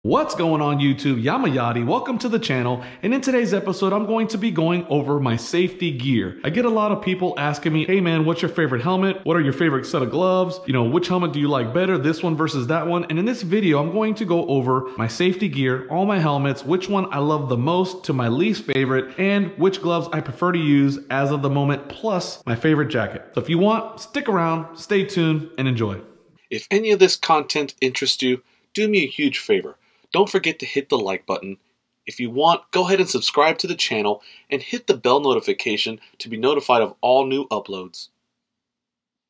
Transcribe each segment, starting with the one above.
What's going on YouTube? Yamayati, welcome to the channel, and in today's episode I'm going to be going over my safety gear. I get a lot of people asking me, hey man, what's your favorite helmet? What are your favorite set of gloves? You know, which helmet do you like better, this one versus that one? And in this video I'm going to go over my safety gear, all my helmets, which one I love the most to my least favorite, and which gloves I prefer to use as of the moment, plus my favorite jacket. So if you want, stick around, stay tuned, and enjoy. If any of this content interests you, do me a huge favor. Don't forget to hit the like button. If you want, go ahead and subscribe to the channel and hit the bell notification to be notified of all new uploads.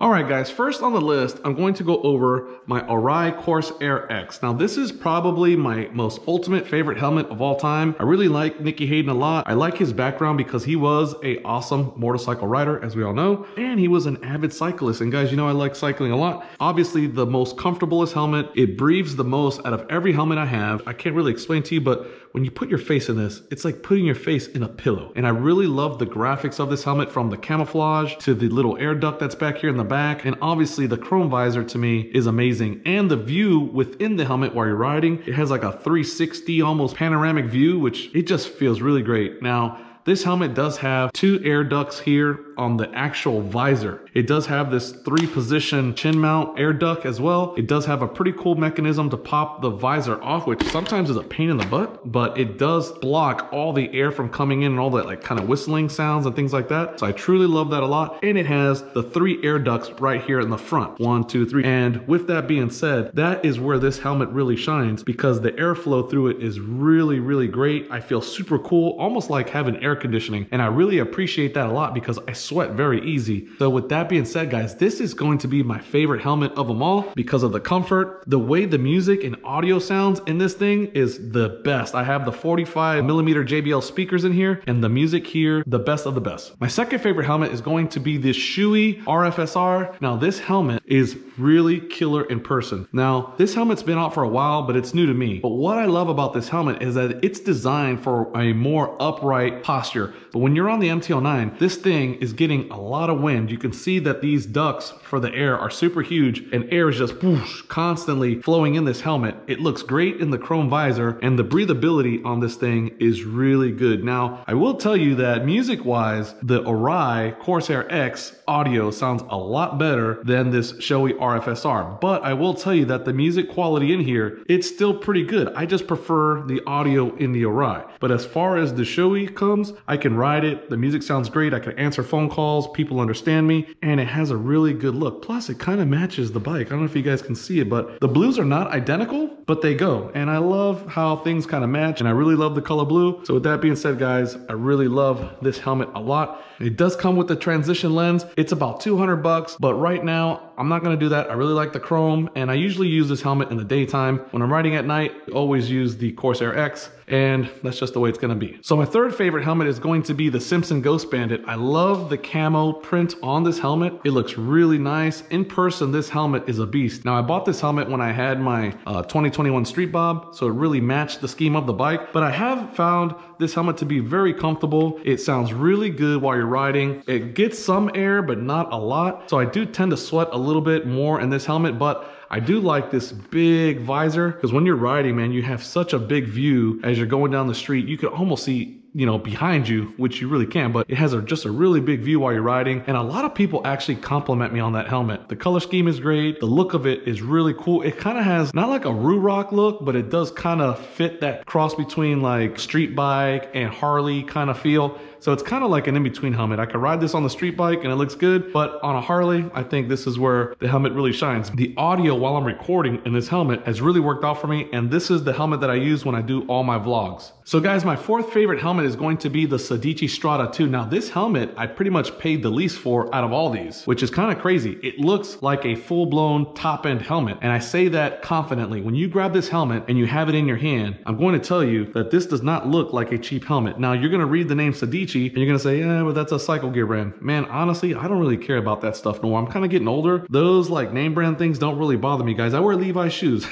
Alright guys, first on the list, I'm going to go over my Arai Corsair X. Now this is probably my most ultimate favorite helmet of all time. I really like Nicky Hayden a lot. I like his background because he was an awesome motorcycle rider, as we all know, and he was an avid cyclist. And guys, you know I like cycling a lot. Obviously the most comfortablest helmet. It breathes the most out of every helmet I have. I can't really explain to you, but when you put your face in this, it's like putting your face in a pillow. And I really love the graphics of this helmet, from the camouflage to the little air duct that's back here in the back. And obviously the chrome visor to me is amazing. And the view within the helmet while you're riding, it has like a 360 almost panoramic view, which it just feels really great. Now, this helmet does have two air ducts here on the actual visor. It does have this 3-position chin mount air duct as well. It does have a pretty cool mechanism to pop the visor off, which sometimes is a pain in the butt, but it does block all the air from coming in and all that like kind of whistling sounds and things like that. So I truly love that a lot. And it has the 3 air ducts right here in the front. 1, 2, 3. And with that being said, that is where this helmet really shines, because the airflow through it is really, really great. I feel super cool, almost like having air conditioning. And I really appreciate that a lot because I sweat very easy. So with that being said, guys, this is going to be my favorite helmet of them all because of the comfort. The way the music and audio sounds in this thing is the best. I have the 45mm JBL speakers in here, and the music here, the best of the best. My second favorite helmet is going to be this Shoei RFSR. Now this helmet is really killer in person. Now this helmet's been out for a while, but it's new to me. But what I love about this helmet is that it's designed for a more upright posture. But when you're on the MT-09, this thing is getting a lot of wind. You can see that these ducts for the air are super huge, and air is just whoosh, constantly flowing in this helmet. It looks great in the chrome visor, and the breathability on this thing is really good. Now, I will tell you that music-wise, the Arai Corsair X audio sounds a lot better than this Shoei RFSR, but I will tell you that the music quality in here, it's still pretty good. I just prefer the audio in the Arai. But as far as the Shoei comes, I can ride it. The music sounds great. I can answer phone calls. People understand me, and it has a really good look. Plus, it kind of matches the bike. I don't know if you guys can see it, but the blues are not identical, but they go. And I love how things kind of match, and I really love the color blue. So with that being said, guys, I really love this helmet a lot. It does come with the transition lens. It's about 200 bucks, but right now, I'm not gonna do that. I really like the chrome, and I usually use this helmet in the daytime. When I'm riding at night, I always use the Corsair X, and that's just the way it's gonna be. So my third favorite helmet is going to be the Simpson Ghost Bandit. I love the camo print on this helmet. It looks really nice. In person, this helmet is a beast. Now, I bought this helmet when I had my 2021 Street Bob, so it really matched the scheme of the bike, but I have found this helmet to be very comfortable. It sounds really good while you're riding. It gets some air, but not a lot. So I do tend to sweat a little bit more in this helmet, but I do like this big visor, because when you're riding, man, you have such a big view as you're going down the street. You can almost see, you know, behind you, which you really can, but it has just a really big view while you're riding. And a lot of people actually compliment me on that helmet. The color scheme is great. The look of it is really cool. It kind of has not like a Rock look, but it does kind of fit that cross between like street bike and Harley kind of feel. So it's kind of like an in-between helmet. I could ride this on the street bike and it looks good, but on a Harley, I think this is where the helmet really shines. The audio while I'm recording in this helmet has really worked out for me, and this is the helmet that I use when I do all my vlogs. So guys, my fourth favorite helmet is going to be the Sedici Strada 2. Now this helmet, I pretty much paid the least for out of all these, which is kind of crazy. It looks like a full-blown top-end helmet, and I say that confidently. When you grab this helmet and you have it in your hand, I'm going to tell you that this does not look like a cheap helmet. Now you're going to read the name Sedici and you're going to say, yeah, but that's a cycle gear brand. Man, honestly, I don't really care about that stuff no more. I'm kind of getting older. Those like name brand things don't really bother me, guys. I wear Levi's shoes.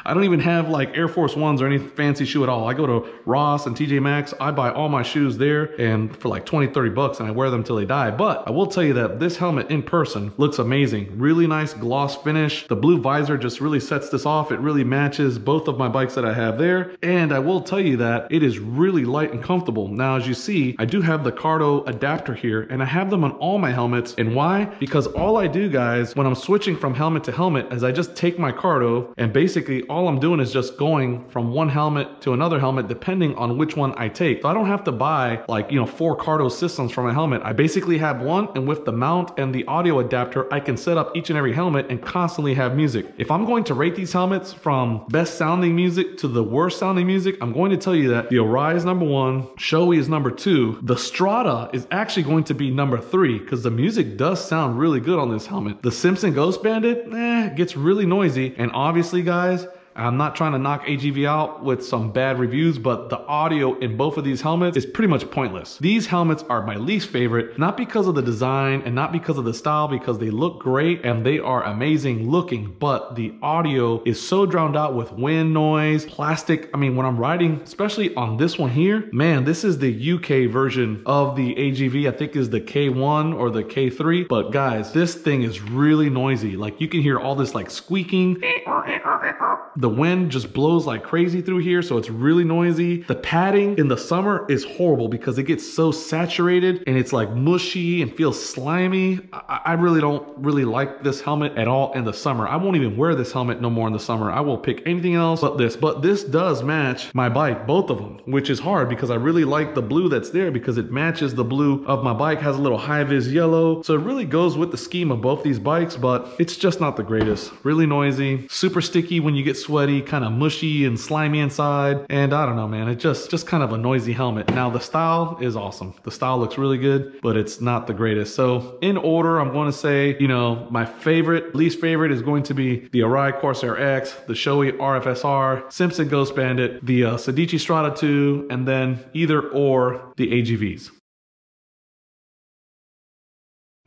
I don't even have like Air Force Ones or any fancy shoe at all. I go to Ross Ross and TJ Maxx. I buy all my shoes there and for like 20-30 bucks, and I wear them till they die. But I will tell you that this helmet in person looks amazing. Really nice gloss finish. The blue visor just really sets this off. It really matches both of my bikes that I have there. And I will tell you that it is really light and comfortable. Now, as you see, I do have the Cardo adapter here, and I have them on all my helmets. And why? Because all I do, guys, when I'm switching from helmet to helmet is I just take my Cardo, and basically all I'm doing is just going from one helmet to another helmet depending on which one I take. So I don't have to buy like, 4 Cardo systems for my helmet. I basically have one, and with the mount and the audio adapter, I can set up each and every helmet and constantly have music. If I'm going to rate these helmets from best sounding music to the worst sounding music, I'm going to tell you that the Arai is number 1, Shoei is number 2, the Strada is actually going to be number 3 because the music does sound really good on this helmet. The Simpson Ghost Bandit, gets really noisy, and obviously, guys, I'm not trying to knock AGV out with some bad reviews, but the audio in both of these helmets is pretty much pointless. These helmets are my least favorite, not because of the design and not because of the style, because they look great and they are amazing looking, but the audio is so drowned out with wind noise, plastic. I mean, when I'm riding, especially on this one here, man, this is the UK version of the AGV. I think is the K1 or the K3, but guys, this thing is really noisy. Like, you can hear all this like squeaking. The wind just blows like crazy through here, so it's really noisy. The padding in the summer is horrible because it gets so saturated and it's like mushy and feels slimy. I really don't like this helmet at all in the summer. I won't even wear this helmet no more in the summer. I will pick anything else but this. But this does match my bike, both of them, which is hard because I really like the blue that's there because it matches the blue of my bike, has a little high-vis yellow. So it really goes with the scheme of both these bikes, but it's just not the greatest. Really noisy, super sticky when you get sweaty, kind of mushy and slimy inside, and I don't know, man, it just kind of a noisy helmet. Now the style is awesome. The style looks really good, but it's not the greatest. So in order, I'm going to say, my least favorite is going to be the Arai Corsair X, the Shoei RFSR, Simpson Ghost Bandit, the Sedici Strada 2, and then either or the AGVs.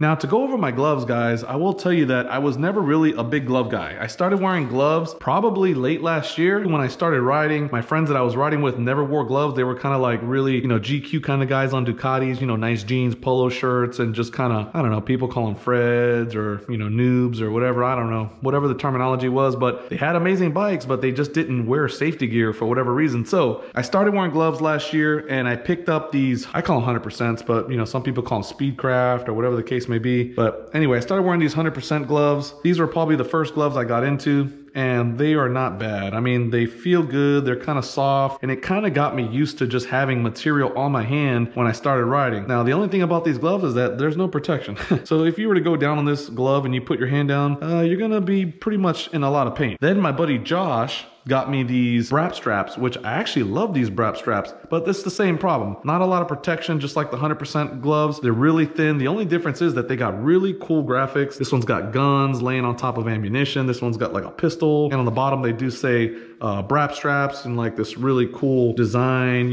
Now, to go over my gloves, guys, I will tell you that I was never really a big glove guy. I started wearing gloves probably late last year when I started riding. My friends that I was riding with never wore gloves. They were kind of like really, GQ kind of guys on Ducatis, nice jeans, polo shirts, and just kind of, I don't know, people call them Freds or, noobs or whatever. I don't know, whatever the terminology was, but they had amazing bikes, but they just didn't wear safety gear for whatever reason. So I started wearing gloves last year, and I picked up these, I call them 100%, but, some people call them Speedcraft or whatever the case may be. But anyway, I started wearing these 100% gloves. These were probably the first gloves I got into, and they are not bad. I mean, they feel good, they're kind of soft, and it kind of got me used to just having material on my hand when I started riding. Now, the only thing about these gloves is that there's no protection. So if you were to go down on this glove and you put your hand down, you're gonna be pretty much in a lot of pain. Then my buddy Josh got me these Brappstraps, which I actually love these Brappstraps, but it's the same problem. Not a lot of protection, just like the 100% gloves. They're really thin. The only difference is that they got really cool graphics. This one's got guns laying on top of ammunition. This one's got like a pistol. And on the bottom, they do say Brappstraps and like this really cool design,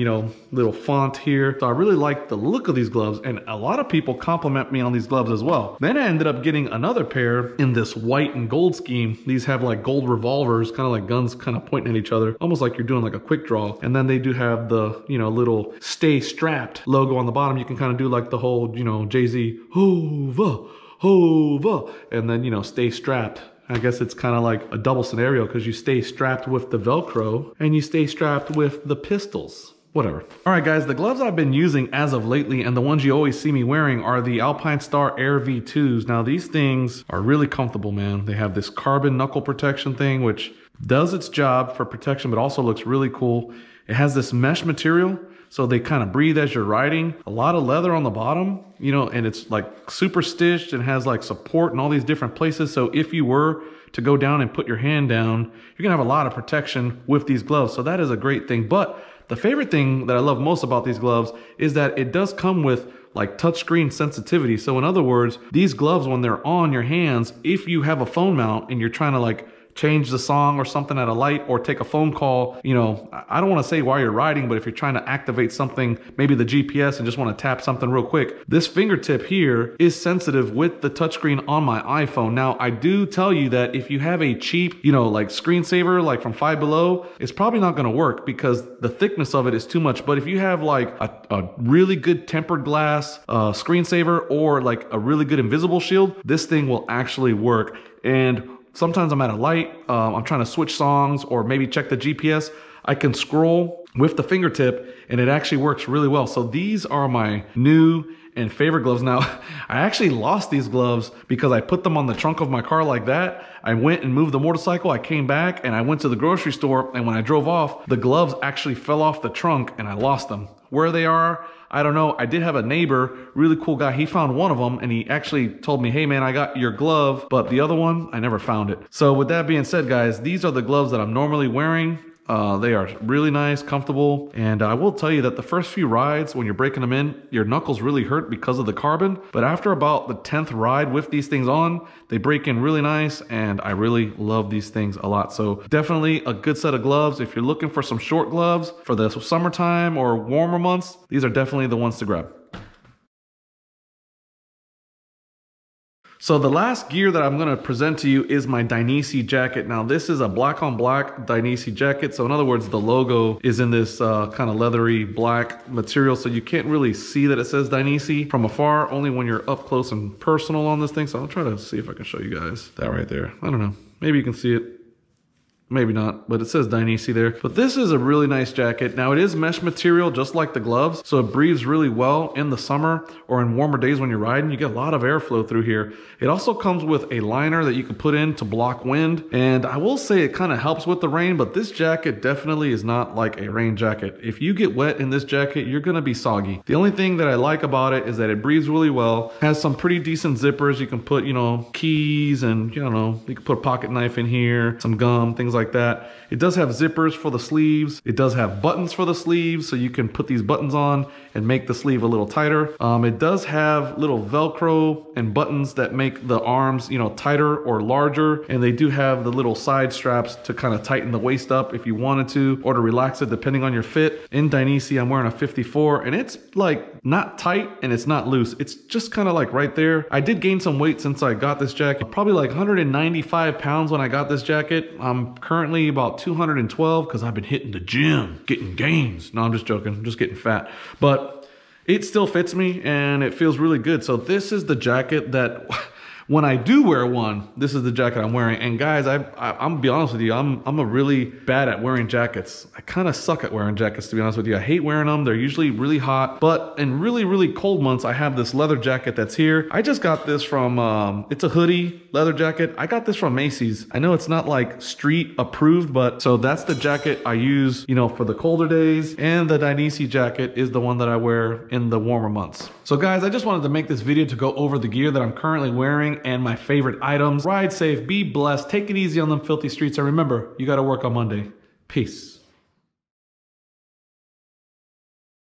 little font here. So I really like the look of these gloves, and a lot of people compliment me on these gloves as well. Then I ended up getting another pair in this white and gold scheme. These have like gold revolvers, kind of like guns kind of pointing at each other, almost like you're doing like a quick draw. And then they do have the, little stay strapped logo on the bottom. You can kind of do like the whole, Jay-Z, hova, hova, and then, stay strapped. I guess it's kind of like a double scenario because you stay strapped with the Velcro and you stay strapped with the pistols. Whatever. All right, guys, the gloves I've been using as of lately and the ones you always see me wearing are the Alpinestar Air V2s. Now, these things are really comfortable, man. They have this carbon knuckle protection thing, which does its job for protection, but also looks really cool. It has this mesh material, so they kind of breathe as you're riding. A lot of leather on the bottom, and it's like super stitched and has like support in all these different places. So if you were to go down and put your hand down, you're gonna have a lot of protection with these gloves. So that is a great thing. But the favorite thing that I love most about these gloves is that it does come with like touchscreen sensitivity. So in other words, these gloves, when they're on your hands, if you have a phone mount and you're trying to like change the song or something at a light or take a phone call, you know, I don't want to say while you're riding, but if you're trying to activate something, maybe the GPS and just want to tap something real quick, this fingertip here is sensitive with the touchscreen on my iPhone. Now, I do tell you that if you have a cheap, you know, like screensaver, like from Five Below, it's probably not going to work because the thickness of it is too much. But if you have like a really good tempered glass screensaver or like a really good invisible shield, this thing will actually work. And sometimes I'm at a light, I'm trying to switch songs or maybe check the GPS. I can scroll with the fingertip and it actually works really well. So these are my new and favorite gloves. Now, I actually lost these gloves because I put them on the trunk of my car like that. I went and moved the motorcycle. I came back and I went to the grocery store. And when I drove off, the gloves actually fell off the trunk and I lost them. Where they are, I don't know. I did have a neighbor, really cool guy. He found one of them and he actually told me, hey man, I got your glove, but the other one, I never found it. So with that being said, guys, these are the gloves that I'm normally wearing. They are really nice, comfortable, and I will tell you that the first few rides, when you're breaking them in, your knuckles really hurt because of the carbon, but after about the 10th ride with these things on, they break in really nice, and I really love these things a lot. So definitely a good set of gloves. If you're looking for some short gloves for the summertime or warmer months, these are definitely the ones to grab. So the last gear that I'm going to present to you is my Dainese jacket. Now this is a black on black Dainese jacket. So in other words, the logo is in this kind of leathery black material. So you can't really see that it says Dainese from afar, only when you're up close and personal on this thing. So I'll try to see if I can show you guys that right there. I don't know. Maybe you can see it. Maybe not, but it says Dainese there. But this is a really nice jacket. Now it is mesh material, just like the gloves, so it breathes really well in the summer or in warmer days when you're riding. You get a lot of airflow through here. It also comes with a liner that you can put in to block wind. And I will say it kind of helps with the rain, but this jacket definitely is not like a rain jacket. If you get wet in this jacket, you're gonna be soggy. The only thing that I like about it is that it breathes really well, has some pretty decent zippers. You can put, you know, keys and, you know, you can put a pocket knife in here, some gum, things like that. It does have zippers for the sleeves. It does have buttons for the sleeves, so you can put these buttons on and make the sleeve a little tighter. It does have little Velcro and buttons that make the arms, you know, tighter or larger, and they do have the little side straps to kind of tighten the waist up if you wanted to, or to relax it depending on your fit. In Dainese, I'm wearing a 54, and it's like not tight and it's not loose. It's just kind of like right there. I did gain some weight since I got this jacket, probably like 195 pounds when I got this jacket. I'm currently about 212 because I've been hitting the gym, getting gains. No, I'm just joking. I'm just getting fat. But it still fits me and it feels really good. So this is the jacket that when I do wear one, this is the jacket I'm wearing. And guys, I'm gonna be honest with you, I'm a really bad at wearing jackets. I kind of suck at wearing jackets, to be honest with you. I hate wearing them. They're usually really hot, but in really, really cold months, I have this leather jacket that's here. I just got this from, it's a hoodie leather jacket. I got this from Macy's. I know it's not like street approved, but so that's the jacket I use, you know, for the colder days. And the Dainese jacket is the one that I wear in the warmer months. So guys, I just wanted to make this video to go over the gear that I'm currently wearing and my favorite items. Ride safe, be blessed, take it easy on them filthy streets, and remember, you gotta work on Monday. Peace.